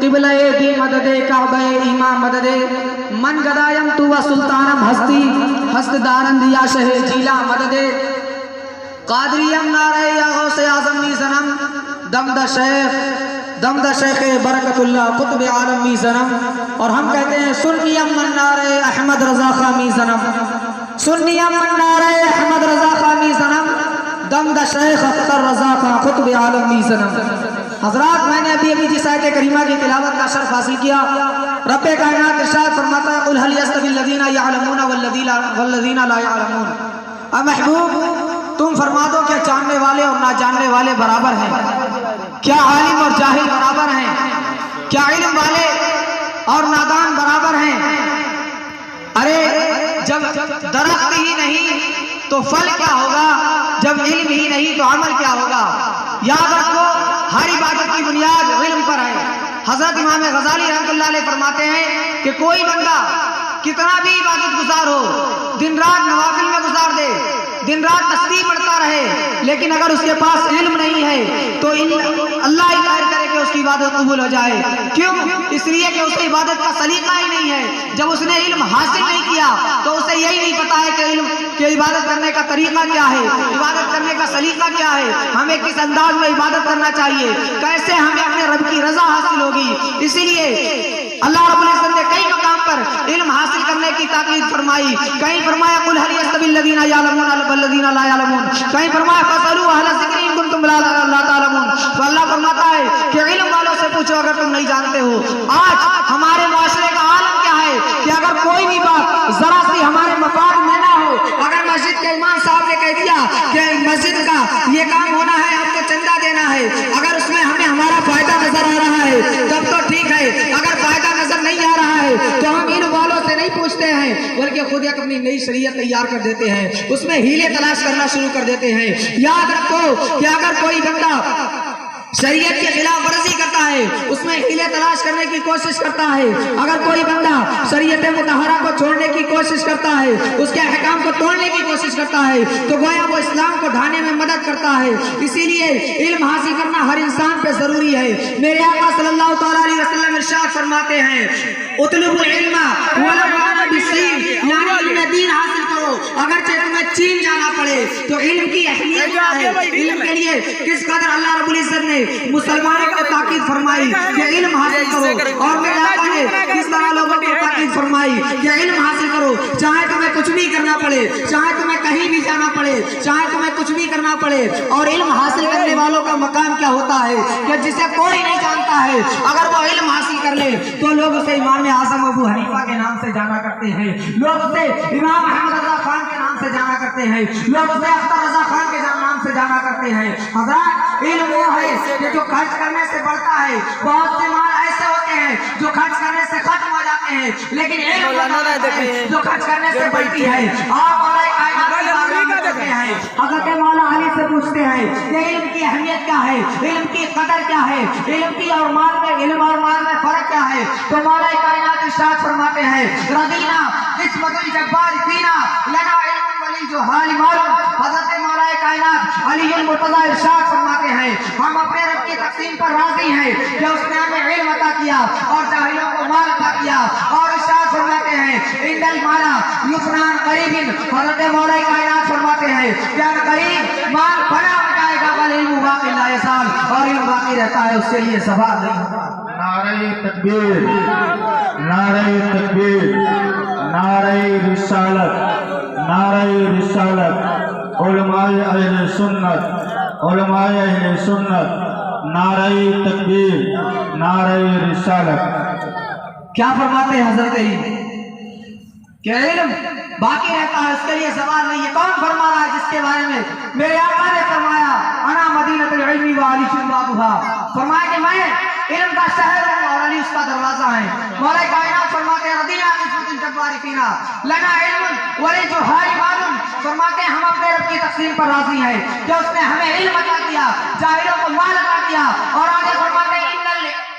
قبلہ دی مدد کعبہ ایمان مدد من گدایم تو و سلطانم ہستی ہست دارن دیا شہ جیلا مدد قادریم نعرہ یا غوث اعظم می زنم دم دا شیخ برکت اللہ قطب عالم می زنم. اور ہم کہتے ہیں سنیم من نعرہ احمد رضا خان می زنم سنیم من نعرہ احمد رضا خان می زنم دم دا شیخ اختر رضا خان قطب عالم می زنم. حضرات میں نے ابھی جس آیت کریمہ کی تلاوت کا شرف حاصل کیا. رب کائنات ارشاد فرماتا ہے قل هل يستوي الذين يعلمون والذين لا يعلمون. اے محبوب تم فرما دو کہ جاننے والے اور نہ جاننے والے برابر ہیں؟ کیا عالم اور جاہل برابر ہیں؟ کیا علم والے اور نادان برابر ہیں؟ ارے جب درخت ہی نہیں تو پھل کیا ہوگا؟ جب علم ہی نہیں تو عمل کیا ہوگا؟ یاد رکھو ہر عبادت کی بنیاد علم پر ہے. حضرت امام غزالی رحمۃ اللہ علیہ فرماتے ہیں کہ کوئی بندہ کتنا بھی عبادت گزار ہو، دن رات نوافل میں گزار دے، دن رات تسبیح پڑھتا رہے، لیکن اگر اس کے پاس علم نہیں ہے تو اللہ ہی ظاہر کرے کہ اس کی عبادت قبول ہو جائے. کیوں؟ اس لیے کہ اس کی عبادت کا سلیقہ ہی نہیں ہے. جب اس نے علم حاصل نہیں کیا تو اسے یہی نہیں پتا ہے کہ علم کہ عبادت کرنے کا طریقہ کیا ہے، عبادت کرنے کا سلیقہ کیا ہے، ہمیں کس انداز میں عبادت کرنا چاہیے، کیسے ہمیں اپنے رب کی رضا حاصل ہوگی. اسی لیے اللہ رب العزت نے کئی مقام پر علم حاصل کرنے کی تاکید فرمائی. کہیں فرمایا قل هل يستوي الذين يعلمون والذين لا يعلمون، کہیں فرمایا فاسألوا اهل الذکر ان کنتم لا تعلمون. تو اللہ فرماتا ہے کہ علم والوں سے پوچھو اگر تم نہیں جانتے ہو. آج ہمارے معاشرے کا عالم کیا ہے کہ اگر کوئی بھی بات ذرا سی ہمارے مفاد میں نہ ہو، اگر مسجد کے امام صاحب نے کہہ دیا کہ مسجد کا یہ کام ہونا ہے، آپ کو چندہ دینا ہے، اگر اس میں ہمیں ہمارا فائدہ نظر آ رہا ہے تب تو ٹھیک ہے، اگر فائدہ نظر نہیں آ رہا ہے تو ہم ان والوں سے نہیں پوچھتے ہیں بلکہ خود ایک اپنی نئی شریعت تیار کر دیتے ہیں، اس میں ہیلے تلاش کرنا شروع کر دیتے ہیں. یاد رکھو کہ اگر کوئی بندہ شریعت کی خلاف ورزی کرتا ہے، اس میں ہیلے تلاش کرنے کی کوشش کرتا ہے، اگر کوئی بندہ شریعت مطہرہ کو چھوڑنے کی کوشش کرتا ہے، اس کے احکام کو توڑنے کی کوشش کرتا ہے، تو گویا وہ اسلام کو ڈھانے میں مدد کرتا ہے. اسی لیے علم حاصل کرنا ہر انسان پہ ضروری ہے. میرے آقا صلی اللہ تعالیٰ علیہ وسلم ارشاد فرماتے ہیں اطلبوا العلم ولو کان بالصین، یعنی علم دین حاصل کرو اگرچہ تمہیں چین جانا پڑے. تو علم کی اہمیت کیا ہے؟ علم کے لیے کس قدر اللہ رب العزت نے مسلمانوں کو تاکید فرمائی کہ علم حاصل کرو، اور میرے آقا نے کس طرح لوگوں کو تاکید فرمائی کہ علم حاصل کرو، چاہے تمہیں کچھ بھی کرنا پڑے، چاہے تمہیں کہیں بھی جانا پڑے، چاہے تمہیں کچھ بھی کرنا پڑے. اور علم حاصل کرنے والوں کا مقام کیا ہوتا ہے کہ جسے کوئی نہیں جانتا ہے اگر وہ علم حاصل کر لے تو لوگ اسے امام اعظم ابو حنیفہ کے نام سے جانا کرتے ہیں، لوگ اسے امام احمد رضا خان کے نام سے جانا کرتے ہیں، لوگ اسے اختر رضا خان کے نام سے جانا کرتے ہیں. حضرات علم وہ ہے کہ جو خرچ کرنے سے بڑھتا ہے. بہت سے مال ایسے ہوتے ہیں جو خرچ کرنے سے ختم ہو جاتے ہیں، لیکن علم جو خرچ کرنے سے بڑھتی ہے. آپ حضرت مولا علی سے پوچھتے ہیں کہ علم کی اہمیت کیا ہے، علم کی قدر کیا ہے، علم کی اور مال میں علم اور مال میں فرق کیا ہے. تو مولا کائنات ارشاد فرماتے ہیں رضینا قسمت الجبار فینا لنا علم ولی جو حال معلوم. حضرت مولا کائنات علی المرتضی ارشاد فرماتے ہیں ہم اپنے رب کی تقسیم پر راضی ہیں کہ اس نے ہمیں علم عطا کیا اور جاہلوں کو مال عطا کیا. اور ارشاد فرماتے ہیں ان المال یفنان قریب. حضرت مولا کائنات فرماتے ہیں کہ قریب مال بنا ہو جائے گا والعلم باقی لا یزال، اور علم باقی رہتا ہے اس کے لیے سوال نہیں ہوتا. نعرہ تکبیر، نعرہ تکبیر، نعرہ رسالت، نعرہ رسالت. علماء اہل سنت، علماء اہل سنت، نعرہ تکبیر، نعرہ رسالت. کیا فرماتے ہیں حضرت کہ علم باقی رہتا ہے اس کے لیے سوال نہیں ہے. کون فرما رہا ہے جس کے بارے میں میرے آقا نے فرمایا انا مدینۃ العلم وعلی بابها، فرمایا کہ میں علم کا شہر ہوں اور علی اس کا دروازہ ہے. مولا کائنات فرماتے ہیں رضینا قسمت الجبار فینا لنا علم ولی جو حال معلوم. فرماتے ہیں ہم اپنے رب کی تقسیم پر راضی ہیں کہ اس نے ہمیں علم عطا کیا، جاہلوں کو مال عطا کیا. اور آگے فرماتے ہیں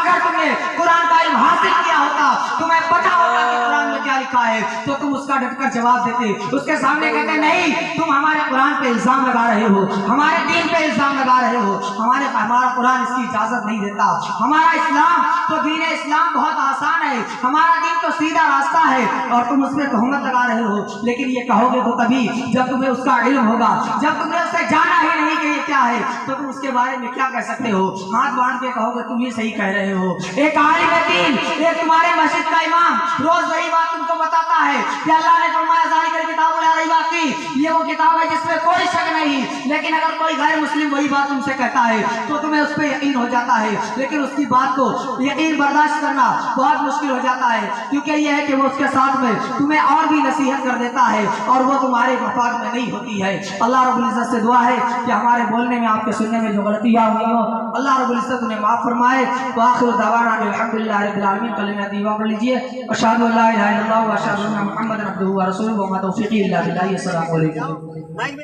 اگر تم نے قرآن کا علم حاصل کیا ہوتا, تمہیں پتا ہوتا کہ قرآن میں کیا لکھا ہے, تو تم اس کا ڈٹ کر جواب دیتے. اس کے سامنے کہتے نہیں, تم ہمارے قرآن پہ الزام لگا رہے ہو, ہمارے دین پہ الزام لگا رہے ہو, ہمارا قرآن اس کی اجازت نہیں دیتا. ہمارا اسلام تو دین اسلام بہت آسان ہے, ہمارا دین تو سیدھا راستہ ہے, اور تم اس میں تہمت لگا رہے ہو. لیکن یہ کہو گے تو تبھی جب تمہیں اس کا علم ہوگا, جب تم نے اس سے جانا ہی نہیں کہ یہ کیا ہے, تو تم اس کے بارے میں کیا کہہ سکتے ہو. ہاتھ باندھ کے کہو گے تم ہی صحیح کہہ رہے ہو. ایک عالم دین, ایک تمہارے مسجد کا امام روز وہی بات تم کو بتاتا ہے کہ اللہ نے فرمایا ذالک کتاب لا ریب فیہ, یہ وہ کتاب ہے جس میں کوئی شک نہیں. لیکن اگر کوئی غیر مسلم وہی بات تم سے کہتا ہے تو تمہیں اس پہ یقین ہو جاتا ہے, لیکن اس کی بات کو یقین برداشت کرنا بہت مشکل ہو جاتا ہے, کیونکہ یہ ہے کہ وہ اس کے ساتھ میں تمہیں اور بھی نصیحت کر دیتا ہے, اور وہ تمہارے مفاد میں نہیں ہوتی ہے. اللہ رب العزت سے دعا ہے کہ ہمارے بولنے میں, آپ کے سننے میں جو غلطیاں ہوئی ہوں, اللہ رب العزت انہیں معاف فرمائے. وآخر دعوانا الحمدللہ رب العالمین. کلمہ طیبہ پڑھ لیجیے. اشہد ان لا الہ الا اللہ واشہد ان محمد عبدہ ورسولہ وما توفیقی الا باللہ. السلام علیکم.